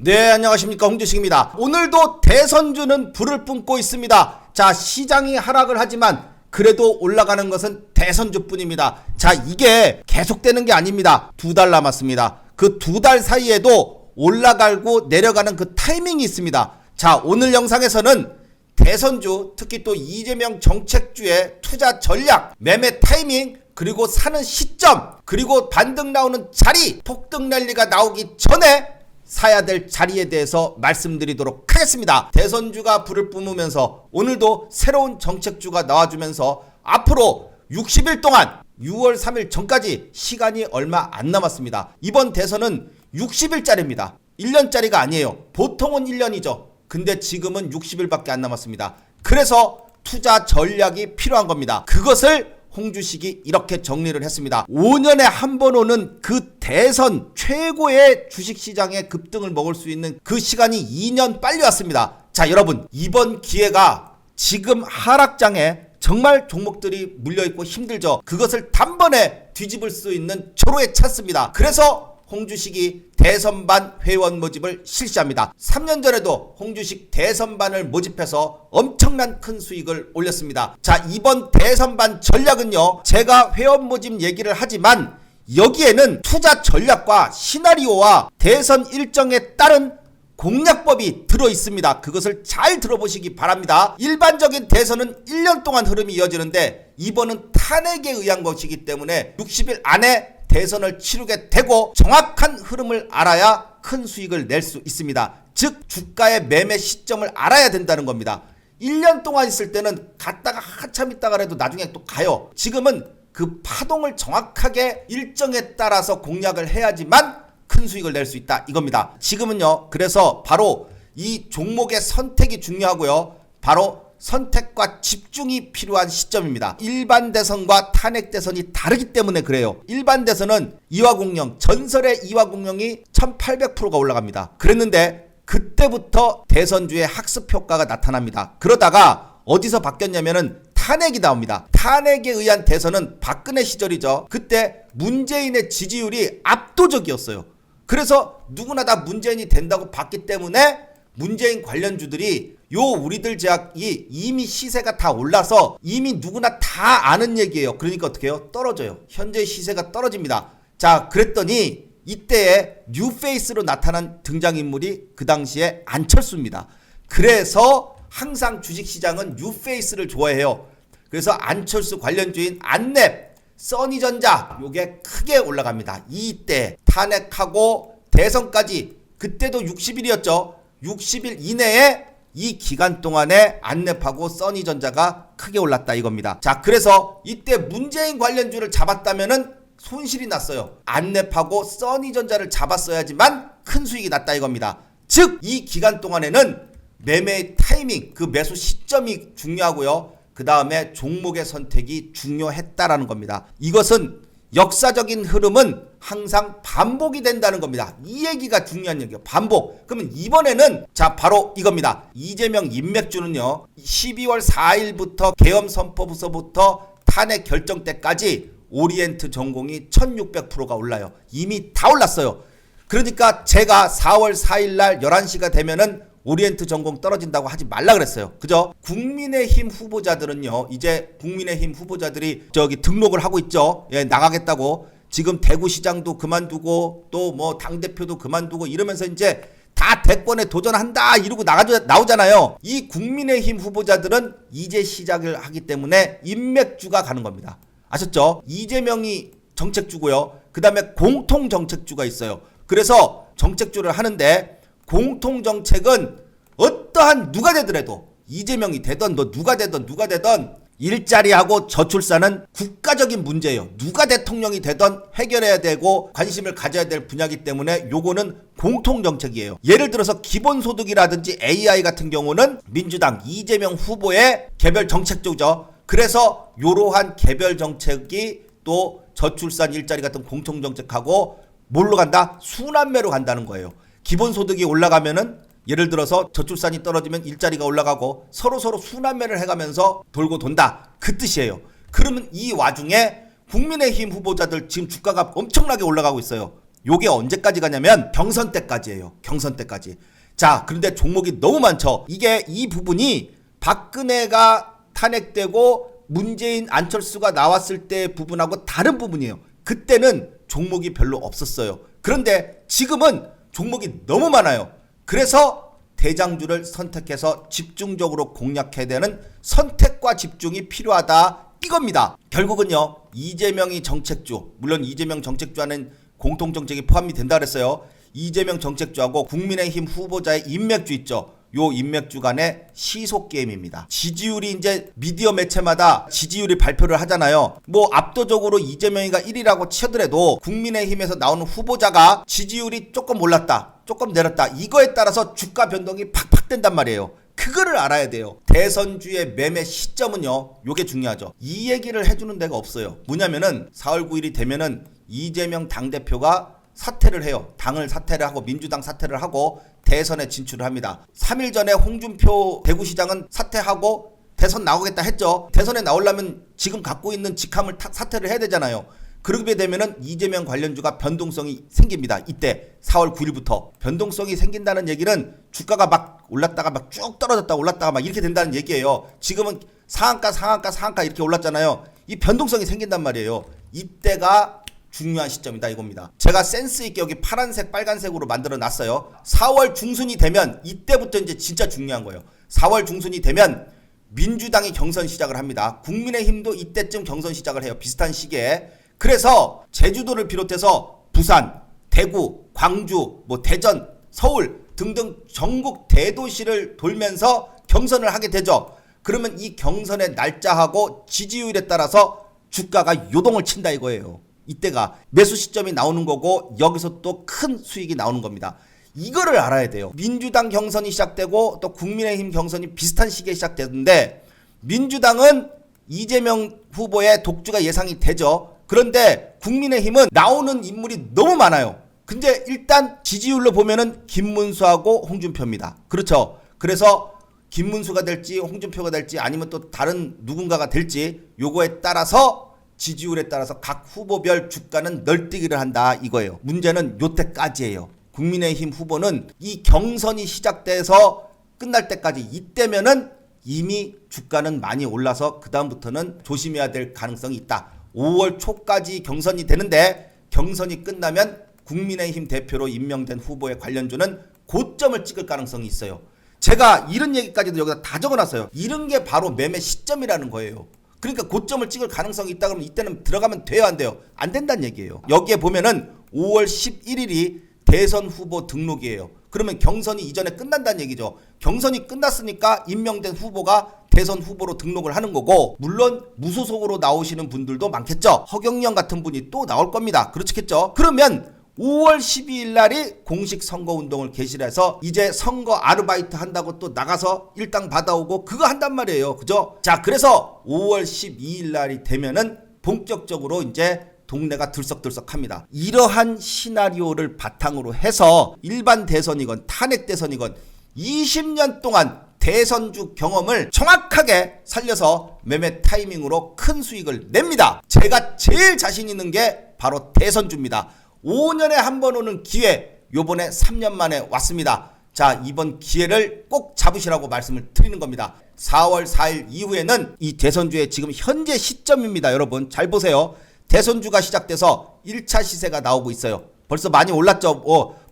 네, 안녕하십니까, 홍주식입니다. 오늘도 대선주는 불을 뿜고 있습니다. 자, 시장이 하락을 하지만 그래도 올라가는 것은 대선주뿐입니다. 자, 이게 계속되는 게 아닙니다. 2달 남았습니다. 그 2달 사이에도 올라가고 내려가는 그 타이밍이 있습니다. 자, 오늘 영상에서는 대선주, 특히 또 이재명 정책주의 투자 전략, 매매 타이밍, 그리고 사는 시점, 그리고 반등 나오는 자리, 폭등 랠리가 나오기 전에 사야 될 자리에 대해서 말씀드리도록 하겠습니다. 대선주가 불을 뿜으면서 오늘도 새로운 정책주가 나와주면서 앞으로 60일 동안 6월 3일 전까지 시간이 얼마 안 남았습니다. 이번 대선은 60일짜리입니다. 1년짜리가 아니에요. 보통은 1년이죠. 근데 지금은 60일밖에 안 남았습니다. 그래서 투자 전략이 필요한 겁니다. 그것을 홍주식이 이렇게 정리를 했습니다. 5년에 한 번 오는 그 대선 최고의 주식시장의 급등을 먹을 수 있는 그 시간이 2년 빨리 왔습니다. 자, 여러분, 이번 기회가 지금 하락장에 정말 종목들이 물려있고 힘들죠. 그것을 단번에 뒤집을 수 있는 절호의 찬스입니다. 그래서 홍주식이 대선반 회원 모집을 실시합니다. 3년 전에도 홍주식 대선반을 모집해서 엄청난 큰 수익을 올렸습니다. 자, 이번 대선반 전략은요, 제가 회원 모집 얘기를 하지만 여기에는 투자 전략과 시나리오와 대선 일정에 따른 공략법이 들어있습니다. 그것을 잘 들어보시기 바랍니다. 일반적인 대선은 1년 동안 흐름이 이어지는데 이번은 탄핵에 의한 것이기 때문에 60일 안에 대선을 치르게 되고 정확한 흐름을 알아야 큰 수익을 낼 수 있습니다. 즉 주가의 매매 시점을 알아야 된다는 겁니다. 1년 동안 있을 때는 갔다가 한참 있다가라도 나중에 또 가요. 지금은 그 파동을 정확하게 일정에 따라서 공략을 해야지만 큰 수익을 낼 수 있다 이겁니다. 지금은요, 그래서 바로 이 종목의 선택이 중요하고요, 바로 선택과 집중이 필요한 시점입니다. 일반 대선과 탄핵 대선이 다르기 때문에 그래요. 일반 대선은 이화공영, 전설의 이화공영이 1800%가 올라갑니다. 그랬는데 그때부터 대선주의 학습 효과가 나타납니다. 그러다가 어디서 바뀌었냐면은 탄핵이 나옵니다. 탄핵에 의한 대선은 박근혜 시절이죠. 그때 문재인의 지지율이 압도적이었어요. 그래서 누구나 다 문재인이 된다고 봤기 때문에 문재인 관련주들이 우리들 제약이 이미 시세가 다 올라서 이미 누구나 다 아는 얘기예요. 그러니까 어떻게 해요? 떨어져요. 현재 시세가 떨어집니다. 자, 그랬더니 이때에 뉴페이스로 나타난 등장인물이 그 당시에 안철수입니다. 그래서 항상 주식시장은 뉴페이스를 좋아해요. 그래서 안철수 관련주인 안랩, 써니전자 요게 크게 올라갑니다. 이때 탄핵하고 대선까지 그때도 60일이었죠. 60일 이내에 이 기간 동안에 안랩하고 써니전자가 크게 올랐다 이겁니다. 자, 그래서 이때 문재인 관련주를 잡았다면은 손실이 났어요. 안랩하고 써니전자를 잡았어야지만 큰 수익이 났다 이겁니다. 즉 이 기간 동안에는 매매의 타이밍, 그 매수 시점이 중요하고요, 그 다음에 종목의 선택이 중요했다라는 겁니다. 이것은 역사적인 흐름은 항상 반복이 된다는 겁니다. 이 얘기가 중요한 얘기예요. 반복. 그러면 이번에는 자, 바로 이겁니다. 이재명 인맥주는요, 12월 4일부터 계엄 선포부서부터 탄핵 결정 때까지 오리엔트 전공이 1600%가 올라요. 이미 다 올랐어요. 그러니까 제가 4월 4일 날 11시가 되면은 오리엔트 전공 떨어진다고 하지 말라 그랬어요. 그죠? 국민의힘 후보자들은요, 이제 국민의힘 후보자들이 등록을 하고 있죠. 예, 나가겠다고. 지금 대구시장도 그만두고 또 뭐 당대표도 그만두고 이러면서 이제 다 대권에 도전한다 이러고 나오잖아요. 이 국민의힘 후보자들은 이제 시작을 하기 때문에 인맥주가 가는 겁니다. 아셨죠? 이재명이 정책주고요, 그 다음에 공통정책주가 있어요. 그래서 정책주를 하는데 공통정책은 어떠한 누가 되더라도, 이재명이 되던 누가 되던 일자리하고 저출산은 국가적인 문제예요. 누가 대통령이 되던 해결해야 되고 관심을 가져야 될 분야이기 때문에 요거는 공통정책이에요. 예를 들어서 기본소득이라든지 AI 같은 경우는 민주당 이재명 후보의 개별 정책주죠. 그래서 요러한 개별 정책이 또 저출산 일자리 같은 공통정책하고 뭘로 간다? 순환매로 간다는 거예요. 기본소득이 올라가면은 예를 들어서 저출산이 떨어지면 일자리가 올라가고 서로 순환매를 해가면서 돌고 돈다, 그 뜻이에요. 그러면 이 와중에 국민의힘 후보자들 지금 주가가 엄청나게 올라가고 있어요. 요게 언제까지 가냐면 경선 때까지예요. 경선 때까지. 자, 그런데 종목이 너무 많죠. 이게 이 부분이 박근혜가 탄핵되고 문재인 안철수가 나왔을 때 부분하고 다른 부분이에요. 그때는 종목이 별로 없었어요. 그런데 지금은 종목이 너무 많아요. 그래서 대장주를 선택해서 집중적으로 공략해야 되는 선택과 집중이 필요하다 이겁니다. 결국은요, 이재명이 정책주, 물론 이재명 정책주 안엔 공통정책이 포함이 된다 그랬어요. 이재명 정책주하고 국민의힘 후보자의 인맥주 있죠. 요 인맥주 간의 시속 게임입니다. 지지율이 이제 미디어 매체마다 지지율이 발표를 하잖아요. 뭐 압도적으로 이재명이가 1위라고 치더라도 국민의힘에서 나오는 후보자가 지지율이 조금 올랐다, 조금 내렸다, 이거에 따라서 주가 변동이 팍팍 된단 말이에요. 그거를 알아야 돼요. 대선주의 매매 시점은요, 요게 중요하죠. 이 얘기를 해주는 데가 없어요. 뭐냐면은 4월 9일이 되면은 이재명 당대표가 사퇴를 해요. 당을 사퇴를 하고 민주당 사퇴를 하고 대선에 진출을 합니다. 3일 전에 홍준표 대구시장은 사퇴하고 대선 나오겠다 했죠. 대선에 나오려면 지금 갖고 있는 직함을 사퇴를 해야 되잖아요. 그렇게 되면은 이재명 관련주가 변동성이 생깁니다. 이때 4월 9일부터 변동성이 생긴다는 얘기는 주가가 막 올랐다가 막 쭉 떨어졌다 올랐다가 막 이렇게 된다는 얘기예요. 지금은 상한가 이렇게 올랐잖아요. 이 변동성이 생긴단 말이에요. 이때가 중요한 시점이다 이겁니다. 제가 센스 있게 여기 파란색 빨간색으로 만들어 놨어요. 4월 중순이 되면 이때부터 이제 진짜 중요한 거예요. 4월 중순이 되면 민주당이 경선 시작을 합니다. 국민의힘도 이때쯤 경선 시작을 해요. 비슷한 시기에. 그래서 제주도를 비롯해서 부산, 대구, 광주, 뭐 대전, 서울 등등 전국 대도시를 돌면서 경선을 하게 되죠. 그러면 이 경선의 날짜하고 지지율에 따라서 주가가 요동을 친다 이거예요. 이때가 매수 시점이 나오는 거고 여기서 또 큰 수익이 나오는 겁니다. 이거를 알아야 돼요. 민주당 경선이 시작되고 또 국민의힘 경선이 비슷한 시기에 시작되는데 민주당은 이재명 후보의 독주가 예상이 되죠. 그런데 국민의힘은 나오는 인물이 너무 많아요. 근데 일단 지지율로 보면은 김문수하고 홍준표입니다. 그렇죠. 그래서 김문수가 될지 홍준표가 될지 아니면 또 다른 누군가가 될지 요거에 따라서 지지율에 따라서 각 후보별 주가는 널뛰기를 한다 이거예요. 문제는 요때까지예요. 국민의힘 후보는 이 경선이 시작돼서 끝날 때까지 이때면은 이미 주가는 많이 올라서 그 다음부터는 조심해야 될 가능성이 있다. 5월 초까지 경선이 되는데 경선이 끝나면 국민의힘 대표로 임명된 후보의 관련주는 고점을 찍을 가능성이 있어요. 제가 이런 얘기까지도 여기다 다 적어놨어요. 이런 게 바로 매매 시점이라는 거예요. 그러니까 고점을 찍을 가능성이 있다 그러면 이때는 들어가면 돼요 안 돼요? 안 된다는 얘기예요. 여기에 보면은 5월 11일이 대선 후보 등록이에요. 그러면 경선이 이전에 끝난다는 얘기죠. 경선이 끝났으니까 임명된 후보가 대선 후보로 등록을 하는 거고, 물론 무소속으로 나오시는 분들도 많겠죠. 허경영 같은 분이 또 나올 겁니다. 그렇겠죠. 그러면 5월 12일 날이 공식 선거운동을 개시를 해서 이제 선거 아르바이트 한다고 또 나가서 일당 받아오고 그거 한단 말이에요. 그죠? 자, 그래서 5월 12일 날이 되면은 본격적으로 이제 동네가 들썩들썩합니다. 이러한 시나리오를 바탕으로 해서 일반 대선이건 탄핵 대선이건 20년 동안 대선주 경험을 정확하게 살려서 매매 타이밍으로 큰 수익을 냅니다. 제가 제일 자신 있는 게 바로 대선주입니다. 5년에 한 번 오는 기회, 요번에 3년 만에 왔습니다. 자, 이번 기회를 꼭 잡으시라고 말씀을 드리는 겁니다. 4월 4일 이후에는 이 대선주의 지금 현재 시점입니다. 여러분 잘 보세요. 대선주가 시작돼서 1차 시세가 나오고 있어요. 벌써 많이 올랐죠.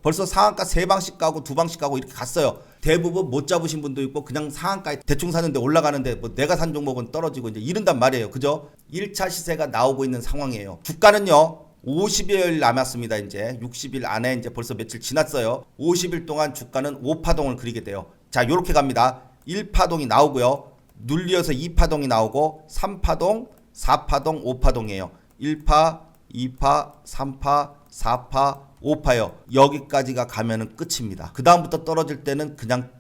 벌써 상한가 3방씩 가고 2방씩 가고 이렇게 갔어요. 대부분 못 잡으신 분도 있고 그냥 상한가에 대충 사는데 올라가는데 뭐 내가 산 종목은 떨어지고 이제 이런단 말이에요. 그죠? 1차 시세가 나오고 있는 상황이에요. 주가는요 50일 남았습니다. 이제 60일 안에 이제 벌써 며칠 지났어요. 50일 동안 주가는 5파동을 그리게 돼요. 자, 요렇게 갑니다. 1파동이 나오고요. 눌려서 2파동이 나오고 3파동, 4파동, 5파동이에요. 1파, 2파, 3파, 4파, 5파요. 여기까지가 가면은 끝입니다. 그 다음부터 떨어질 때는 그냥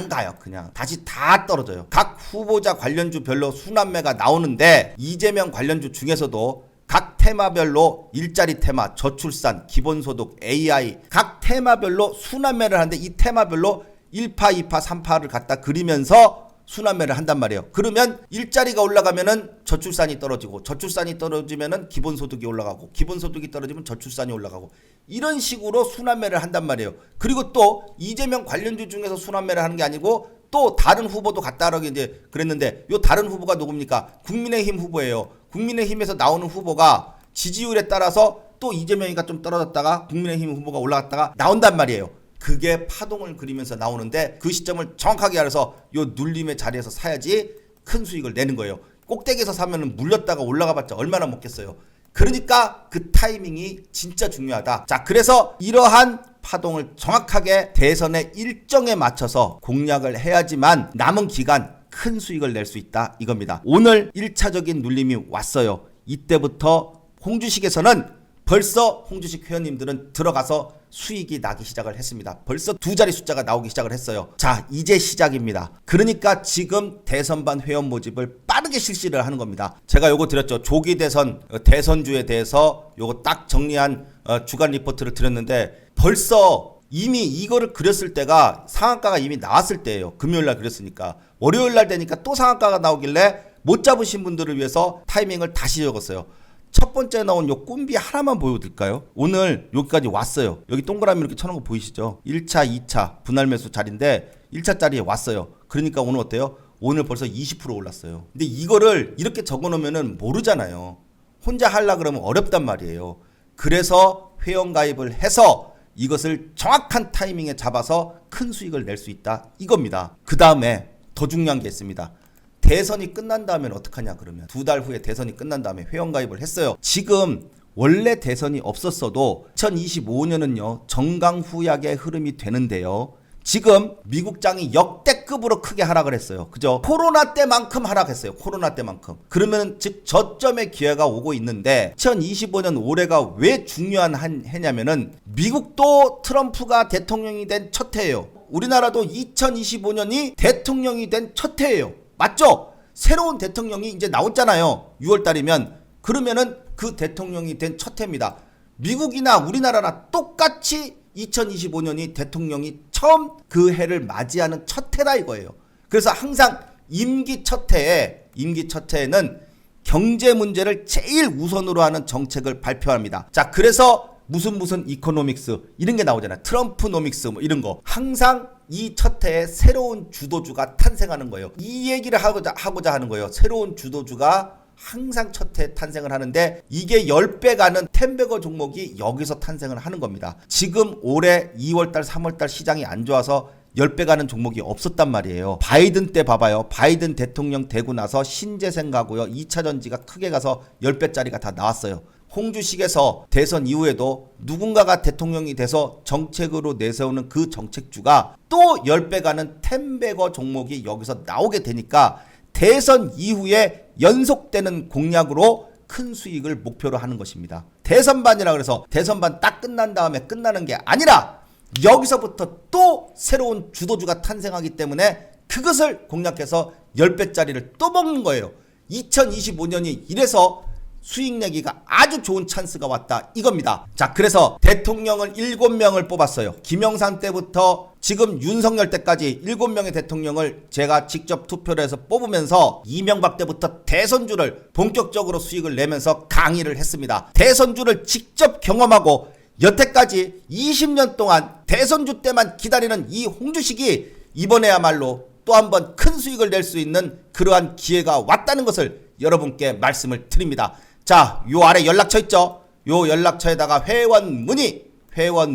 가요. 그냥 다시 다 떨어져요. 각 후보자 관련주별로 순환매가 나오는데 이재명 관련주 중에서도 각 테마별로 일자리 테마, 저출산, 기본소득, AI 각 테마별로 순환매를 하는데 이 테마별로 1파, 2파, 3파를 갖다 그리면서 순환매를 한단 말이에요. 그러면 일자리가 올라가면은 저출산이 떨어지고, 저출산이 떨어지면은 기본소득이 올라가고, 기본소득이 떨어지면 저출산이 올라가고, 이런 식으로 순환매를 한단 말이에요. 그리고 또 이재명 관련주 중에서 순환매를 하는 게 아니고 또 다른 후보도 갔다 하라고 이제 그랬는데, 요 다른 후보가 누굽니까? 국민의힘 후보예요. 국민의힘에서 나오는 후보가 지지율에 따라서 또 이재명이가 좀 떨어졌다가 국민의힘 후보가 올라갔다가 나온단 말이에요. 그게 파동을 그리면서 나오는데, 그 시점을 정확하게 알아서 요 눌림의 자리에서 사야지 큰 수익을 내는 거예요. 꼭대기에서 사면은 물렸다가 올라가 봤자 얼마나 먹겠어요. 그러니까 그 타이밍이 진짜 중요하다. 자, 그래서 이러한 파동을 정확하게 대선의 일정에 맞춰서 공략을 해야지만 남은 기간 큰 수익을 낼 수 있다, 이겁니다. 오늘 1차적인 눌림이 왔어요. 이때부터 홍주식에서는 벌써 홍주식 회원님들은 들어가서 수익이 나기 시작을 했습니다. 벌써 두 자리 숫자가 나오기 시작을 했어요. 자, 이제 시작입니다. 그러니까 지금 대선반 회원 모집을 빠르게 실시를 하는 겁니다. 제가 요거 드렸죠. 조기 대선, 대선주에 대해서 요거 딱 정리한 주간 리포트를 드렸는데, 벌써 이미 이거를 그렸을 때가 상한가가 이미 나왔을 때예요. 금요일날 그렸으니까. 월요일날 되니까 또 상한가가 나오길래 못 잡으신 분들을 위해서 타이밍을 다시 적었어요. 첫 번째 나온 요 꾼비 하나만 보여드릴까요? 오늘 여기까지 왔어요. 여기 동그라미 이렇게 쳐놓은 거 보이시죠? 1차, 2차 분할 매수 자리인데 1차 자리에 왔어요. 그러니까 오늘 어때요? 오늘 벌써 20% 올랐어요. 근데 이거를 이렇게 적어놓으면 모르잖아요. 혼자 하려 그러면 어렵단 말이에요. 그래서 회원가입을 해서 이것을 정확한 타이밍에 잡아서 큰 수익을 낼 수 있다, 이겁니다. 그 다음에 더 중요한 게 있습니다. 대선이 끝난 다음엔 어떡하냐, 그러면 두 달 후에 대선이 끝난 다음에 회원가입을 했어요. 지금 원래 대선이 없었어도 2025년은요 정강후약의 흐름이 되는데요, 지금 미국장이 역대급으로 크게 하락을 했어요. 그죠? 코로나 때만큼 하락했어요. 코로나 때만큼. 그러면 즉 저점의 기회가 오고 있는데, 2025년 올해가 왜 중요한 해냐면은 미국도 트럼프가 대통령이 된 첫 해예요. 우리나라도 2025년이 대통령이 된 첫 해예요. 맞죠? 새로운 대통령이 이제 나왔잖아요. 6월달이면. 그러면은 그 대통령이 된 첫 해입니다. 미국이나 우리나라나 똑같이 2025년이 대통령이 처음 그 해를 맞이하는 첫 해다, 이거예요. 그래서 항상 임기 첫 해에는 경제 문제를 제일 우선으로 하는 정책을 발표합니다. 자, 그래서 무슨 이코노믹스 이런 게 나오잖아요. 트럼프노믹스 뭐 이런 거. 항상 이 첫 해에 새로운 주도주가 탄생하는 거예요. 이 얘기를 하고자 하는 거예요. 새로운 주도주가 항상 첫 해 탄생을 하는데, 이게 10배 가는 텐베거 종목이 여기서 탄생을 하는 겁니다. 지금 올해 2월달 3월달 시장이 안 좋아서 10배 가는 종목이 없었단 말이에요. 바이든 때 봐봐요. 바이든 대통령 되고 나서 신재생 가고요, 2차 전지가 크게 가서 10배짜리가 다 나왔어요. 홍주식에서 대선 이후에도 누군가가 대통령이 돼서 정책으로 내세우는 그 정책주가 또 10배 가는 텐베거 종목이 여기서 나오게 되니까, 대선 이후에 연속되는 공략으로 큰 수익을 목표로 하는 것입니다. 대선반이라 그래서 대선반 딱 끝난 다음에 끝나는 게 아니라 여기서부터 또 새로운 주도주가 탄생하기 때문에 그것을 공략해서 10배짜리를 또 먹는 거예요. 2025년이 이래서 수익 내기가 아주 좋은 찬스가 왔다, 이겁니다. 자, 그래서 대통령을 7명을 뽑았어요. 김영삼 때부터 지금 윤석열 때까지 7명의 대통령을 제가 직접 투표를 해서 뽑으면서, 이명박 때부터 대선주를 본격적으로 수익을 내면서 강의를 했습니다. 대선주를 직접 경험하고 여태까지 20년 동안 대선주 때만 기다리는 이 홍주식이 이번에야말로 또 한 번 큰 수익을 낼 수 있는 그러한 기회가 왔다는 것을 여러분께 말씀을 드립니다. 자, 요 아래 연락처 있죠? 요 연락처에다가 회원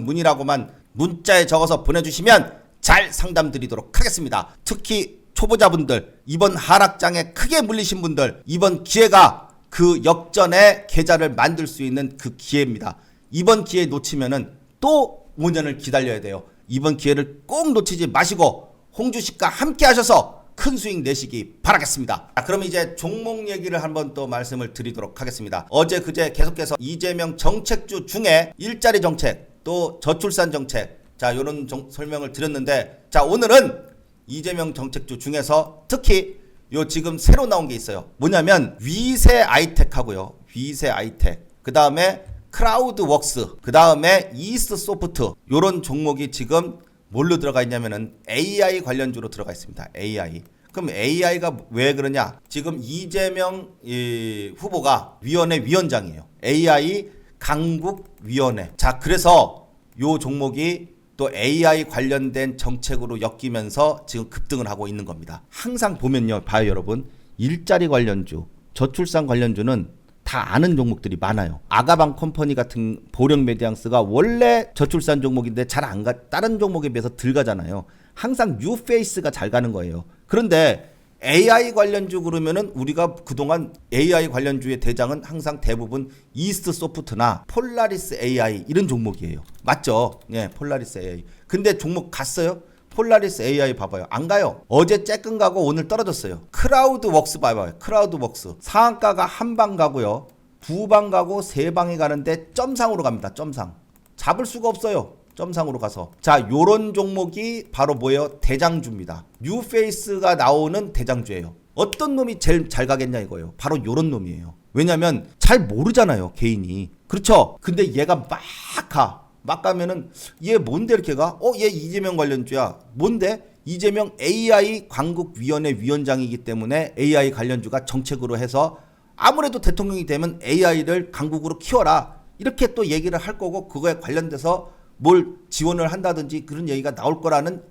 문의라고만 문자에 적어서 보내주시면 잘 상담드리도록 하겠습니다. 특히 초보자분들, 이번 하락장에 크게 물리신 분들, 이번 기회가 그 역전의 계좌를 만들 수 있는 그 기회입니다. 이번 기회 놓치면은 또 5년을 기다려야 돼요. 이번 기회를 꼭 놓치지 마시고 홍주식과 함께 하셔서 큰 수익 내시기 바라겠습니다. 자, 그럼 이제 종목 얘기를 한번 또 말씀을 드리도록 하겠습니다. 어제 그제 계속해서 이재명 정책주 중에 일자리 정책, 또 저출산 정책, 자, 요런 설명을 드렸는데, 자, 오늘은 이재명 정책주 중에서 특히 요 지금 새로 나온 게 있어요. 뭐냐면 위세 아이텍 하고요, 위세 아이텍, 그 다음에 크라우드웍스, 그 다음에 이스트 소프트, 요런 종목이 지금 뭘로 들어가 있냐면은 AI 관련주로 들어가 있습니다. AI. 그럼 AI가 왜 그러냐? 지금 이재명 후보가 위원회 위원장이에요. AI 강국위원회. 자, 그래서 요 종목이 또 AI 관련된 정책으로 엮이면서 지금 급등을 하고 있는 겁니다. 항상 보면요, 봐요 여러분. 일자리 관련주, 저출산 관련주는 다 아는 종목들이 많아요. 아가방 컴퍼니 같은 보령 메디앙스가 원래 저출산 종목인데 잘 안 가, 다른 종목에 비해서 덜 가잖아요. 항상 뉴페이스가 잘 가는 거예요. 그런데 AI 관련주 그러면은 우리가 그동안 AI 관련주의 대장은 항상 대부분 이스트 소프트나 폴라리스 AI 이런 종목이에요. 맞죠? 예, 폴라리스 AI. 근데 종목 갔어요? 폴라리스 AI 봐봐요. 안 가요. 어제 쬐끔 가고 오늘 떨어졌어요. 크라우드웍스 봐봐요. 크라우드웍스. 상한가가 한 방 가고요. 두 방 가고 세 방이 가는데 점상으로 갑니다. 점상. 잡을 수가 없어요. 점상으로 가서. 자, 요런 종목이 바로 뭐예요? 대장주입니다. 뉴페이스가 나오는 대장주예요. 어떤 놈이 제일 잘 가겠냐 이거예요. 바로 요런 놈이에요. 왜냐면 잘 모르잖아요, 개인이. 그렇죠? 근데 얘가 막 가. 막 가면은 얘 뭔데 이렇게 가? 얘 이재명 관련주야. 뭔데? 이재명 AI 광국위원회 위원장이기 때문에 AI 관련주가 정책으로 해서 아무래도 대통령이 되면 AI를 강국으로 키워라. 이렇게 또 얘기를 할 거고 그거에 관련돼서 뭘 지원을 한다든지 그런 얘기가 나올 거라는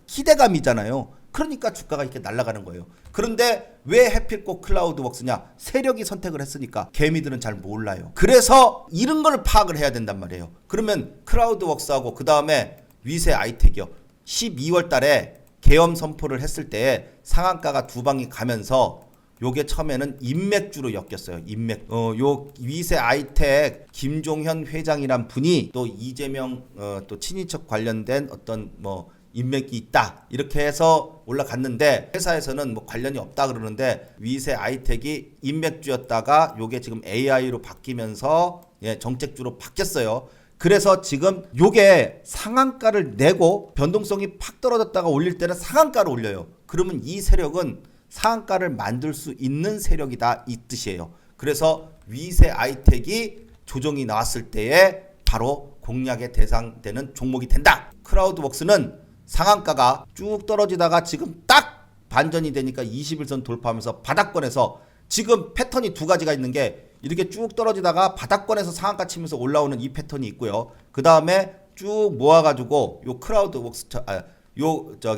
기대감이잖아요. 그러니까 주가가 이렇게 날아가는 거예요. 그런데 왜 하필 꼭 클라우드웍스냐? 세력이 선택을 했으니까 개미들은 잘 몰라요. 그래서 이런 걸 파악을 해야 된단 말이에요. 그러면 클라우드웍스하고 그 다음에 위세 아이텍이요. 12월 달에 계엄 선포를 했을 때 상한가가 두 방이 가면서 요게 처음에는 인맥주로 엮였어요. 인맥. 요 위세 아이텍 김종현 회장이란 분이 또 이재명 또 친인척 관련된 어떤 뭐 인맥이 있다 이렇게 해서 올라갔는데 회사에서는 뭐 관련이 없다 그러는데 위세 아이텍이 인맥주였다가 요게 지금 AI로 바뀌면서 예, 정책주로 바뀌었어요. 그래서 지금 요게 상한가를 내고 변동성이 팍 떨어졌다가 올릴 때는 상한가를 올려요. 그러면 이 세력은 상한가를 만들 수 있는 세력이다 이 뜻이에요. 그래서 위세 아이텍이 조정이 나왔을 때에 바로 공략의 대상되는 종목이 된다. 크라우드웍스는 상한가가 쭉 떨어지다가 지금 딱 반전이 되니까 21선 돌파하면서 바닥권에서 지금 패턴이 두 가지가 있는 게 이렇게 쭉 떨어지다가 바닥권에서 상한가 치면서 올라오는 이 패턴이 있고요. 그 다음에 쭉 모아가지고 요 크라우드웍스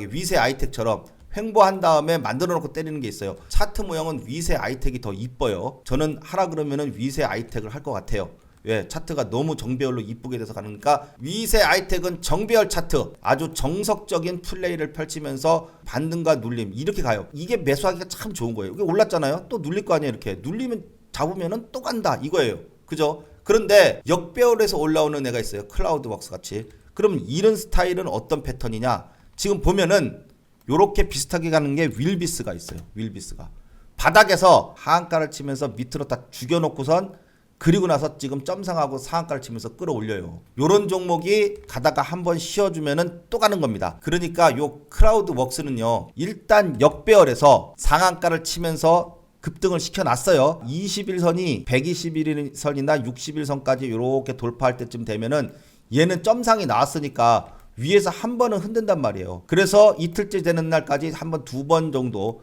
위세 아이텍처럼 횡보한 다음에 만들어 놓고 때리는 게 있어요. 차트 모형은 위세 아이텍이 더 이뻐요. 저는 하라 그러면은 위세 아이텍을 할 것 같아요. 왜? 차트가 너무 정배열로 이쁘게 돼서 가니까 위세 아이텍은 정배열 차트 아주 정석적인 플레이를 펼치면서 반등과 눌림 이렇게 가요. 이게 매수하기가 참 좋은 거예요. 이게 올랐잖아요. 또 눌릴 거 아니에요. 이렇게 눌리면 잡으면은 또 간다 이거예요. 그죠? 그런데 역배열에서 올라오는 애가 있어요. 클라우드웍스 같이. 그럼 이런 스타일은 어떤 패턴이냐? 지금 보면은 요렇게 비슷하게 가는 게 윌비스가 있어요. 윌비스가 바닥에서 하한가를 치면서 밑으로 다 죽여놓고선 그리고 나서 지금 점상하고 상한가를 치면서 끌어올려요. 요런 종목이 가다가 한번 쉬어주면은 또 가는 겁니다. 그러니까 요 크라우드웍스는요 일단 역배열에서 상한가를 치면서 급등을 시켜놨어요. 21선이 121선이나 61선까지 이렇게 돌파할 때쯤 되면은 얘는 점상이 나왔으니까 위에서 한 번은 흔든단 말이에요. 그래서 이틀째 되는 날까지 한 번 두 번 정도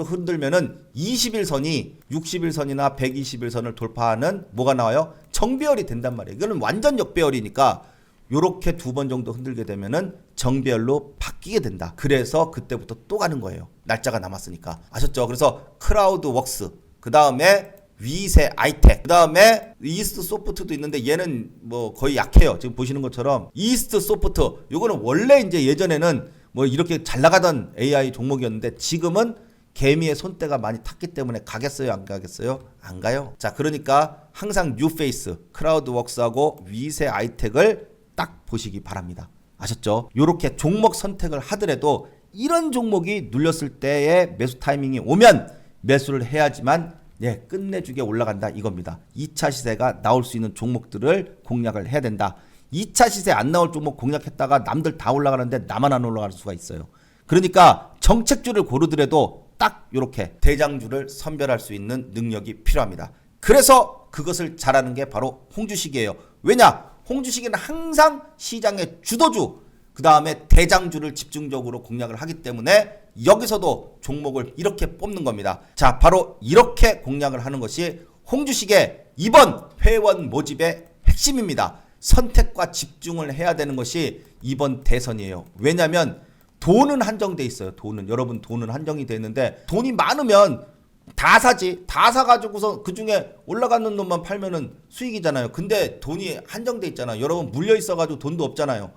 흔들면은 21선이 61선이나 121선을 돌파하는 뭐가 나와요? 정배열이 된단 말이에요. 이거는 완전 역배열이니까 요렇게 두 번 정도 흔들게 되면은 정배열로 바뀌게 된다. 그래서 그때부터 또 가는 거예요. 날짜가 남았으니까. 아셨죠? 그래서 크라우드웍스 그 다음에 위세 아이텍 그 다음에 이스트 소프트도 있는데 얘는 뭐 거의 약해요. 지금 보시는 것처럼 이스트 소프트 요거는 원래 이제 예전에는 뭐 이렇게 잘 나가던 AI 종목이었는데 지금은 개미의 손때가 많이 탔기 때문에 가겠어요 안 가겠어요? 안 가요. 자, 그러니까 항상 뉴페이스 크라우드웍스하고 위세 아이텍을 딱 보시기 바랍니다. 아셨죠? 요렇게 종목 선택을 하더라도 이런 종목이 눌렸을 때의 매수 타이밍이 오면 매수를 해야지만 예, 끝내주게 올라간다 이겁니다. 2차 시세가 나올 수 있는 종목들을 공략을 해야 된다. 2차 시세 안 나올 종목 공략했다가 남들 다 올라가는데 나만 안 올라갈 수가 있어요. 그러니까 정책주를 고르더라도 딱 이렇게 대장주를 선별할 수 있는 능력이 필요합니다. 그래서 그것을 잘하는 게 바로 홍주식이에요. 왜냐? 홍주식이는 항상 시장의 주도주 그 다음에 대장주를 집중적으로 공략을 하기 때문에 여기서도 종목을 이렇게 뽑는 겁니다. 자, 바로 이렇게 공략을 하는 것이 홍주식의 이번 회원 모집의 핵심입니다. 선택과 집중을 해야 되는 것이 이번 대선이에요. 왜냐하면 돈은 한정돼 있어요. 여러분 돈은 한정이 돼 있는데 돈이 많으면 다 사지. 다 사가지고서 그 중에 올라가는 놈만 팔면은 수익이잖아요. 근데 돈이 한정돼 있잖아요. 여러분 물려 있어가지고 돈도 없잖아요.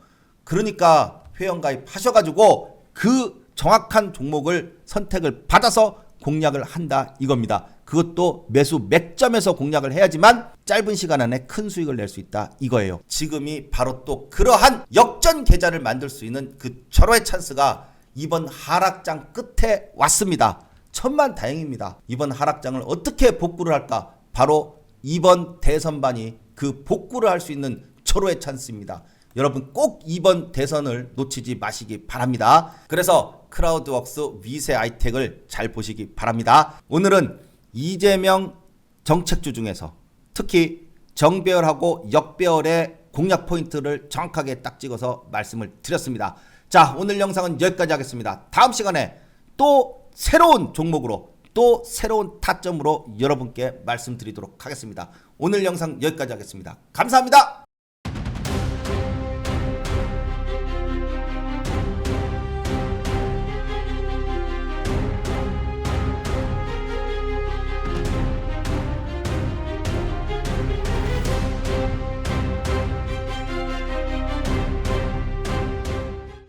그러니까 회원가입 하셔가지고 그 정확한 종목을 선택을 받아서 공략을 한다 이겁니다. 그것도 매수 맥점에서 공략을 해야지만 짧은 시간 안에 큰 수익을 낼 수 있다 이거예요. 지금이 바로 또 그러한 역전 계좌를 만들 수 있는 그 절호의 찬스가 이번 하락장 끝에 왔습니다. 천만다행입니다. 이번 하락장을 어떻게 복구를 할까? 바로 이번 대선반이 그 복구를 할 수 있는 절호의 찬스입니다. 여러분 꼭 이번 대선을 놓치지 마시기 바랍니다. 그래서 크라우드웍스 위세 아이텍을 잘 보시기 바랍니다. 오늘은 이재명 정책주 중에서 특히 정배열하고 역배열의 공략 포인트를 정확하게 딱 찍어서 말씀을 드렸습니다. 자, 오늘 영상은 여기까지 하겠습니다. 다음 시간에 또 새로운 종목으로 또 새로운 타점으로 여러분께 말씀드리도록 하겠습니다. 오늘 영상 여기까지 하겠습니다. 감사합니다.